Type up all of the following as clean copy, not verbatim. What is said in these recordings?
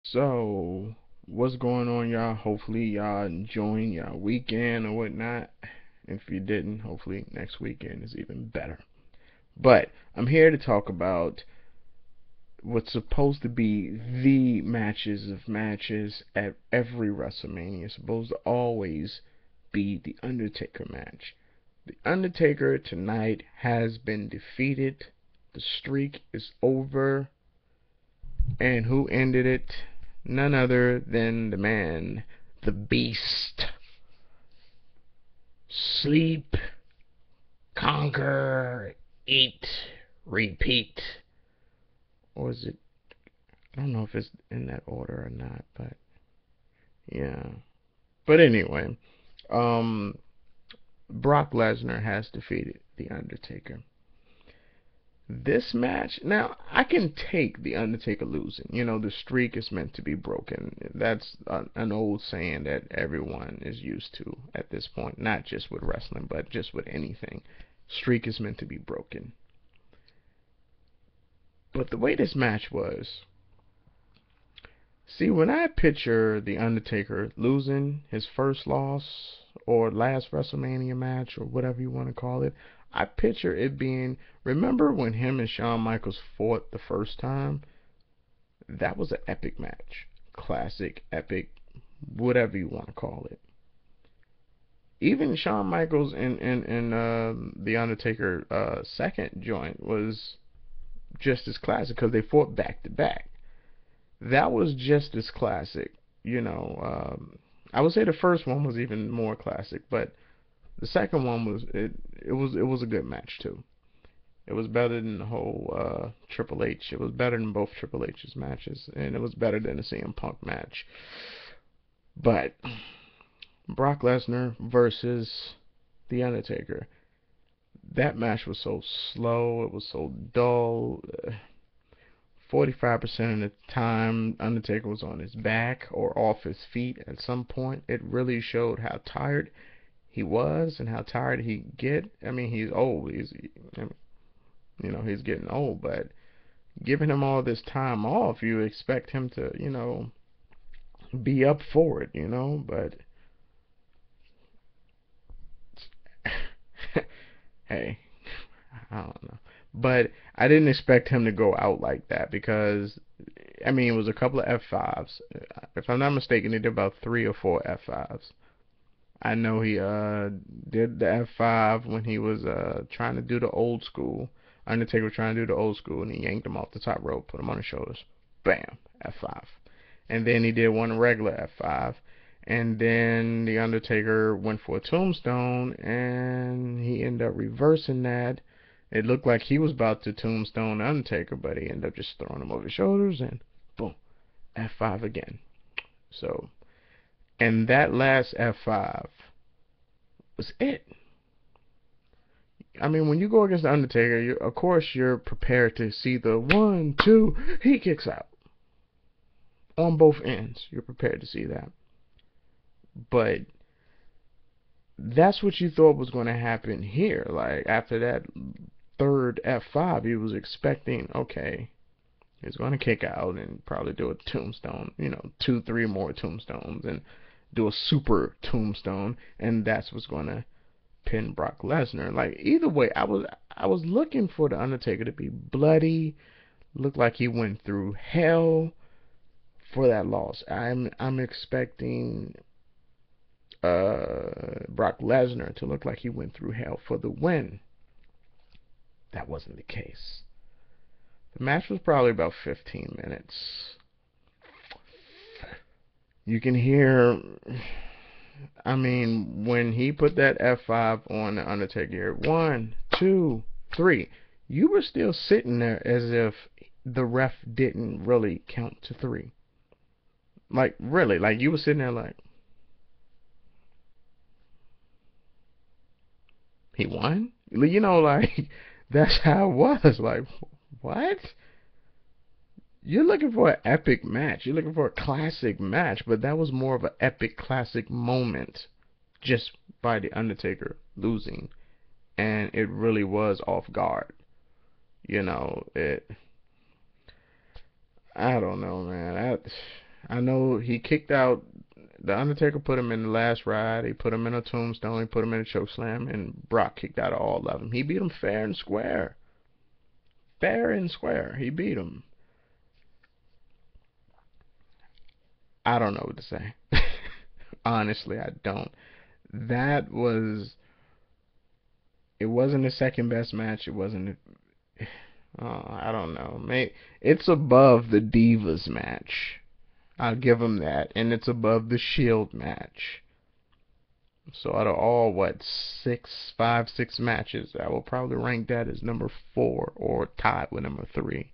So, what's going on, y'all? Hopefully, y'all enjoying y'all weekend or whatnot. If you didn't, hopefully next weekend is even better. But I'm here to talk about what's supposed to be the matches of matches at every WrestleMania. It's supposed to always be the Undertaker match. The Undertaker tonight has been defeated. The streak is over. And who ended it? None other than the man, the beast. Sleep, conquer, eat, repeat. Or is it? I don't know if it's in that order or not, but yeah. But anyway, um, Brock Lesnar has defeated The Undertaker. This match, now I can take the Undertaker losing. You know, the streak is meant to be broken. That's an old saying that everyone is used to at this point, not just with wrestling, but just with anything. Streak is meant to be broken. But the way this match was, see, when I picture the Undertaker losing his first loss or last WrestleMania match or whatever you want to call it, I picture it being, remember when him and Shawn Michaels fought the first time? That was an epic match. Classic, epic, whatever you want to call it. Even Shawn Michaels and The Undertaker second joint was just as classic because they fought back to back. That was just as classic. You know, I would say the first one was even more classic, but the second one was it was a good match too. It was better than the whole Triple H. It was better than both Triple H's matches, and it was better than the CM Punk match. But Brock Lesnar versus The Undertaker. That match was so slow. It was so dull. 45% of the time, Undertaker was on his back or off his feet at some point. It really showed how tired he was and how tired he get. I mean, he's old. He's getting old, but giving him all this time off, you expect him to, be up for it, but hey, I don't know. But I didn't expect him to go out like that because, I mean, it was a couple of F5s. If I'm not mistaken, he did about 3 or 4 F5s. I know he did the F5 when he was trying to do the old school. Undertaker was trying to do the old school, and he yanked him off the top rope, put him on his shoulders. Bam, F5. And then he did one regular F5. And then the Undertaker went for a tombstone, and he ended up reversing that. It looked like he was about to tombstone the Undertaker, but he ended up just throwing him over his shoulders, and boom, F5 again. So, and that last F5 was it. I mean, when you go against the Undertaker, of course you're prepared to see the 1, 2. He kicks out on both ends. You're prepared to see that, but that's what you thought was going to happen here. Like after that third F5, you was expecting, okay, he's going to kick out and probably do a tombstone, 2, 3 more tombstones and do a super tombstone, and that's what's going to pin Brock Lesnar. Like either way, I was looking for the Undertaker to be bloody, look like he went through hell for that loss. I'm expecting Brock Lesnar to look like he went through hell for the win. That wasn't the case. The match was probably about 15 minutes. You can hear, I mean, when he put that F5 on the Undertaker, 1, 2, 3, you were still sitting there as if the ref didn't really count to 3. Like, really, like you were sitting there like, he won? Like, that's how it was. Like, what? You're looking for an epic match. You're looking for a classic match, but that was more of an epic classic moment just by The Undertaker losing. And it really was off guard. It, I don't know, man. I know he kicked out. The Undertaker put him in the last ride. He put him in a tombstone. He put him in a chokeslam, and Brock kicked out of all of them. He beat him fair and square. Fair and square. He beat him. I don't know what to say. Honestly, I don't. That was. It wasn't the second best match. It wasn't. I don't know. It's above the Divas match. I'll give him that, and it's above the Shield match. So out of all what six matches, I will probably rank that as number 4 or tied with number 3.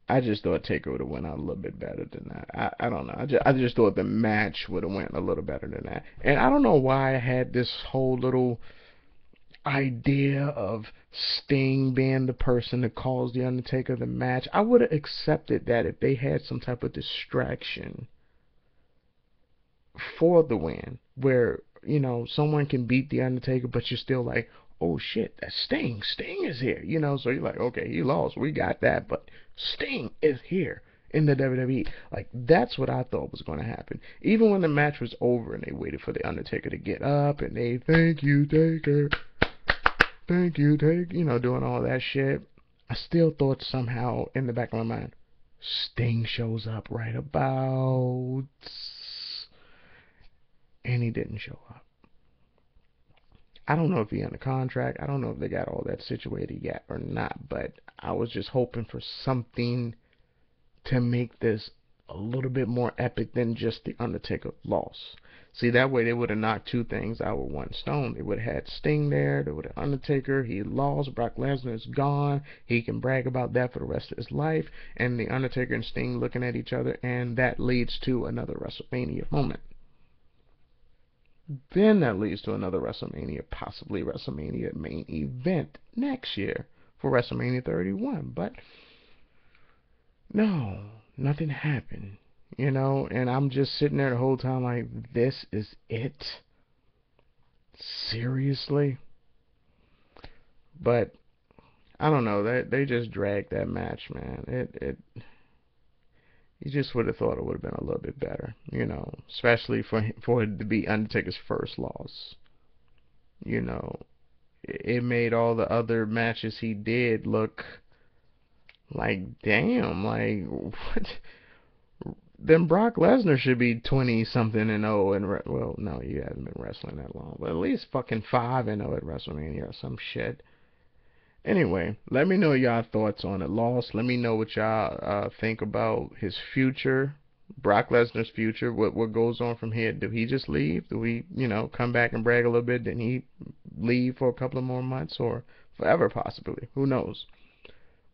I just thought Taker would have went out a little bit better than that. I don't know. I just thought the match would have went a little better than that. And I don't know why I had this whole little idea of Sting being the person that caused the Undertaker the match. I would have accepted that if they had some type of distraction for the win, where someone can beat the Undertaker, but you're still like, oh shit, that's Sting. Sting is here. So you're like, okay, he lost, we got that, but Sting is here in the WWE. Like, that's what I thought was going to happen. Even when the match was over and they waited for the Undertaker to get up and they thank you Taker, thank you Taker, doing all that shit, I still thought somehow in the back of my mind, Sting shows up right about, and he didn't show up. I don't know if he under contract. I don't know if they got all that situated yet or not, but I was just hoping for something to make this a little bit more epic than just the Undertaker loss. See, that way they would have knocked two things out with one stone. They would have had Sting there. They would have Undertaker. He lost. Brock Lesnar is gone. He can brag about that for the rest of his life. And the Undertaker and Sting looking at each other, and that leads to another WrestleMania moment. Then that leads to another WrestleMania, possibly WrestleMania main event next year for WrestleMania 31. But no, nothing happened, and I'm just sitting there the whole time like, this is it? Seriously? But I don't know, they just dragged that match, man. You just would have thought it would have been a little bit better, especially for it to be Undertaker's first loss. You know, it made all the other matches he did look like, damn, like, what? Then Brock Lesnar should be 20 something and 0 and well, no, you haven't been wrestling that long, but at least fucking 5 and 0 at WrestleMania or some shit. Anyway, let me know y'all thoughts on it. Lost. Let me know what y'all think about his future, Brock Lesnar's future. What goes on from here? Do he just leave? Do we, come back and brag a little bit? Then he leave for a couple of more months or forever possibly? Who knows?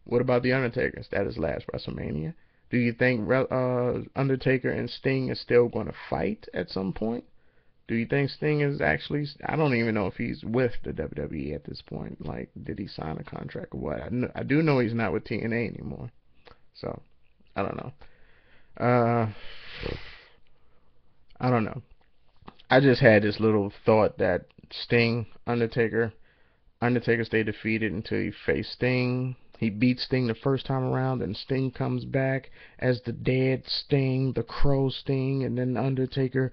What about the Undertaker? Is that his last WrestleMania? Do you think Undertaker and Sting is still going to fight at some point? Do you think Sting is actually, I don't even know if he's with the WWE at this point. Like, did he sign a contract or what? I do know he's not with TNA anymore. So, I don't know. Uh, I don't know. I just had this little thought that Sting, Undertaker stayed defeated until he faced Sting. He beat Sting the first time around, and Sting comes back as the dead Sting, the Crow Sting, and then Undertaker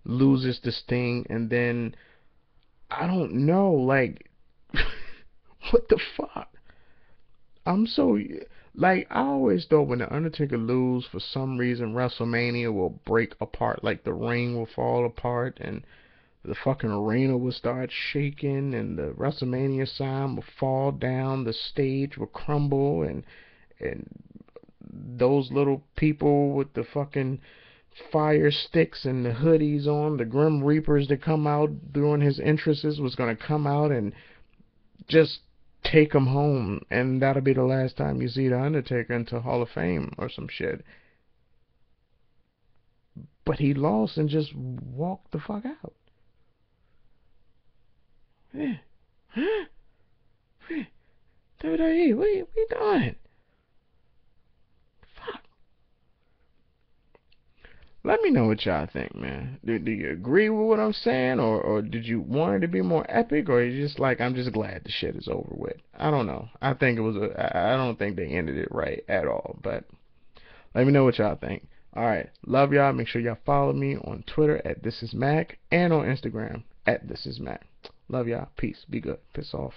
loses the Sting, and then I don't know, like, what the fuck? I'm so, like, I always thought when the Undertaker lose, for some reason WrestleMania will break apart, like the ring will fall apart and the fucking arena will start shaking and the WrestleMania sign will fall down, the stage will crumble, and those little people with the fucking fire sticks and the hoodies on, the Grim Reapers that come out during his entrances was going to come out and just take him home, and that'll be the last time you see the Undertaker until Hall of Fame or some shit. But he lost and just walked the fuck out. Yeah. Huh? WWE, what you doing? Fuck. Let me know what y'all think, man. Do you agree with what I'm saying, or did you want it to be more epic, or you just like, I'm just glad the shit is over with? I don't know. I think it was I don't think they ended it right at all, but Let me know what y'all think. Alright, love y'all. Make sure y'all follow me on Twitter at This Is Mac and on Instagram at This Is Mac. Love y'all. Peace. Be good. Piss off.